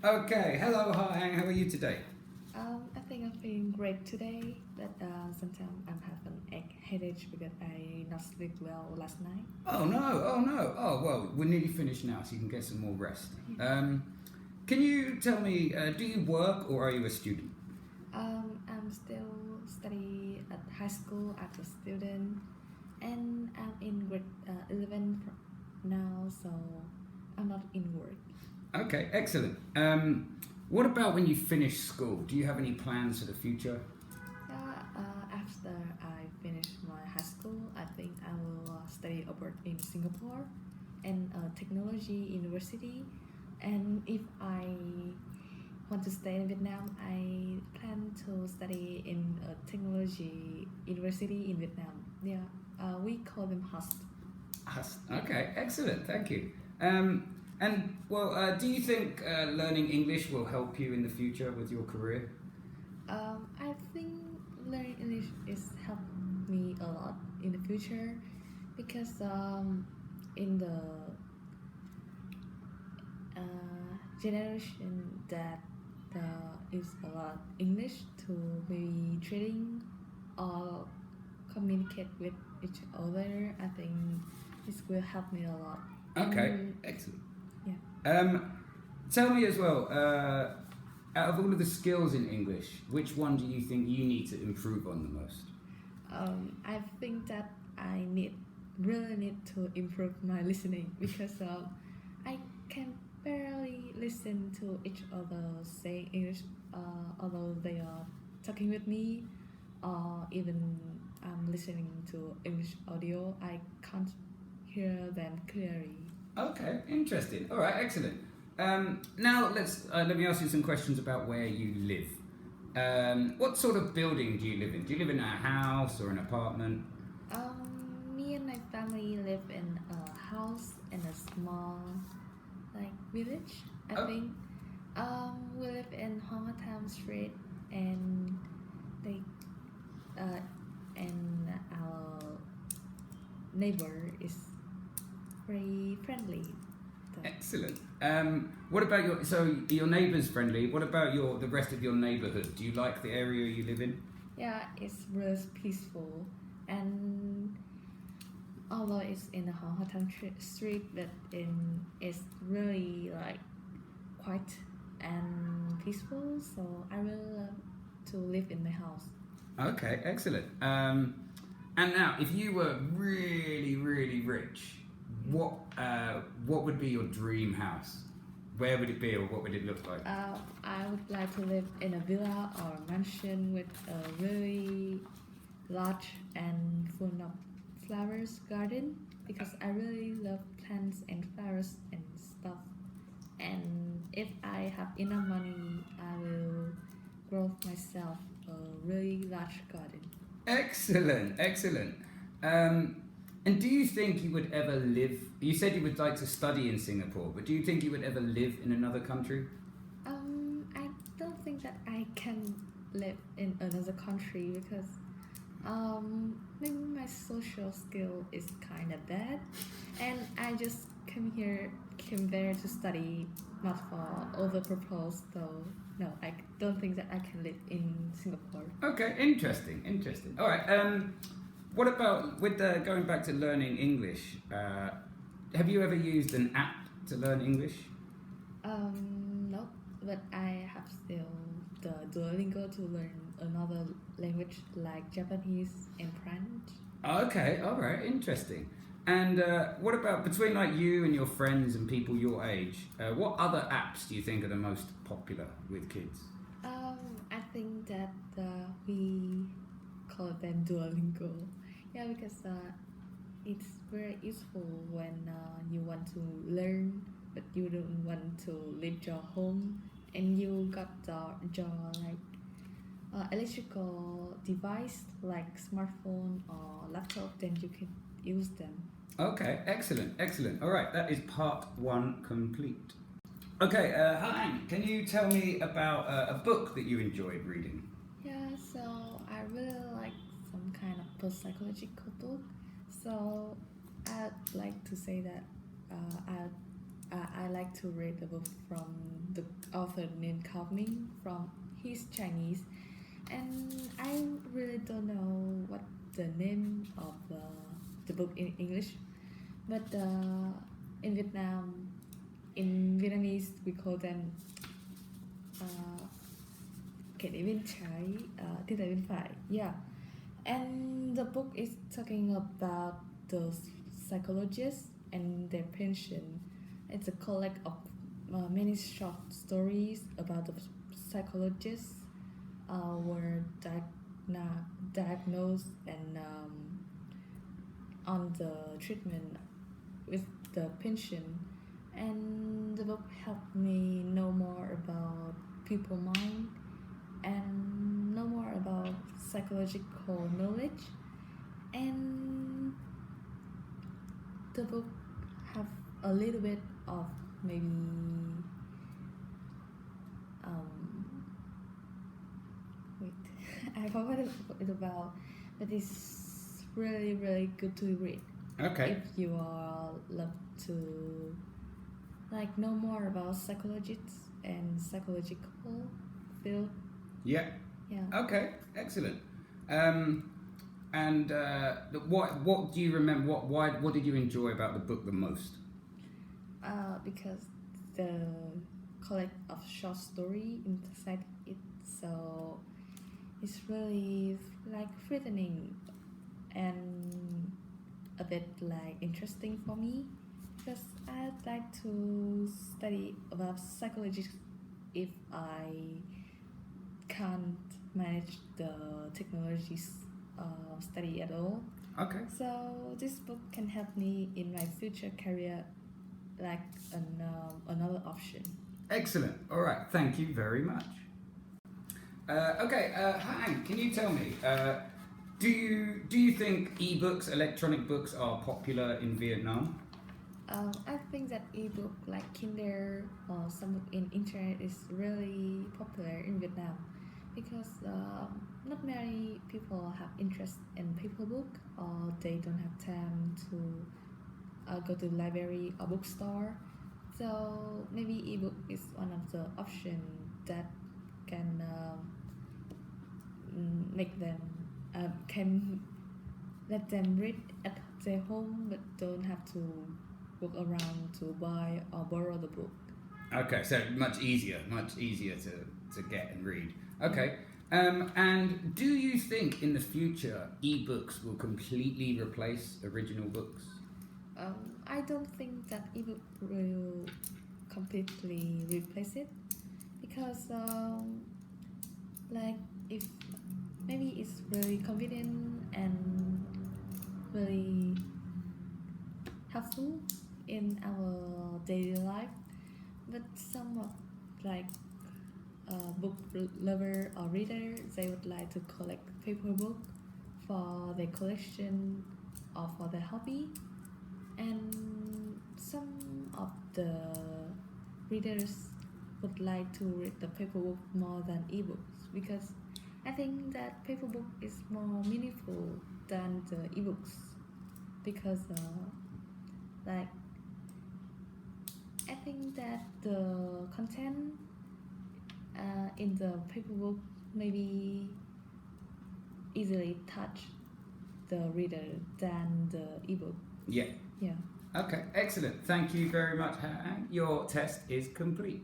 Okay, hello, hi, how are you today? I think I'm feeling great today, but sometimes I'm having egg headache because I not sleep well last night. Oh no, oh no. Oh well, we're nearly finished now, so you can get some more rest. Yeah. Can you tell me, do you work or are you a student? I'm still study at high school as a student, and I'm in grade 11 now, so I'm not in work. Okay, excellent. What about when you finish school? Do you have any plans for the future? After I finish my high school, I think I will study abroad in Singapore and technology university. And if I want to stay in Vietnam, I plan to study in a technology university in Vietnam. Yeah, we call them HOST. Okay, excellent, thank you. Do you think learning English will help you in the future with your career? I think learning English is help me a lot in the future because in the generation that use a lot English to maybe trading or communicate with each other, I think this will help me a lot. Okay, And excellent. yeah, Tell me as well, out of all of the skills in English, which one do you think you need to improve on the most? I think that I really need to improve my listening because I can barely listen to each other say English, although they are talking with me, or even I'm listening to English audio. I can't hear them clearly. Okay, interesting. All right, excellent. Now let me ask you some questions about where you live. What sort of building do you live in? Do you live in a house or an apartment? Me and my family live in a house in a small like village. I Oh, think we live in Hongatam Street, and they and our neighbor is very friendly. So, excellent. What about your neighbours friendly? What about the rest of your neighbourhood? Do you like the area you live in? yeah, it's really peaceful, and although it's in the Hongatam Street, but it's really like quiet and peaceful. So I really love to live in my house. Okay, excellent. And now, if you were really, really rich, what would be your dream house? Where would it be, or what would it look like? I would like to live in a villa or a mansion with a really large and full of flowers garden because I really love plants and flowers and stuff. And if I have enough money, I will grow myself a really large garden. Excellent, excellent. Um, and do you think you would ever live? You said you would like to study in Singapore, but do you think you would ever live in another country? I don't think that I can live in another country because maybe my social skill is kind of bad, and I just came there to study, not for other purpose. So no, I don't think that I can live in Singapore. Okay, interesting, interesting. All right. What about going back to learning English? Have you ever used an app to learn English? No, but I have still the Duolingo to learn another language like Japanese and French. Okay, all right, interesting. And what about between like you and your friends and people your age? What other apps do you think are the most popular with kids? I think that we call them Duolingo. Yeah, because it's very useful when you want to learn, but you don't want to leave your home, and you got your like electrical device like smartphone or laptop, then you can use them. Okay, excellent, excellent. All right, that is part one complete. Okay, Han, can you tell me about a book that you enjoyed reading? Yeah, so I really like some kind of psychological book. So I'd like to say that I like to read the book from the author named Calvin from he's Chinese, and I really don't know what the name of the book in English, but in Vietnam, in Vietnamese we call them kẻ đế bên trái, thiên tài bên phải. Yeah, and the book is talking about the psychologists and their pension. It's a collect of many short stories about the psychologists were diagnosed and on the treatment with the pension. And the book helped me know more about people mind and know more about psychological knowledge. And the book have a little bit of maybe wait I forgot it about, but it's really good to read. Okay. If you are love to like know more about psychologists and psychological field. Yeah. Okay, excellent. And what do you remember? What did you enjoy about the book the most? Because the collect of short story inside it, so it's really like frightening and a bit like interesting for me, because I'd like to study about psychology if I can't manage the technologies study at all. Okay. So this book can help me in my future career, like another option. Excellent. All right. Thank you very much. Okay, Han, can you tell me? Do you think ebooks, electronic books, are popular in Vietnam? I think that ebook like Kindle or some book in internet is really popular in Vietnam, because not many people have interest in paper book, or they don't have time to go to library or bookstore. So maybe ebook is one of the options that can make them can let them read at their home, but don't have to walk around to buy or borrow the book. Okay, so much easier to get and read. Okay, and do you think in the future ebooks will completely replace original books? I don't think that ebook will completely replace it, because like if maybe it's really convenient and really helpful in our daily life, but some of like book lover or reader, they would like to collect paper book for their collection or for their hobby, and some of the readers would like to read the paper book more than ebooks, because I think that paper book is more meaningful than the ebooks, because like I think that the content in the paper book maybe easily touch the reader than the ebook. Yeah. Yeah. Okay, excellent. Thank you very much, Han. Your test is complete.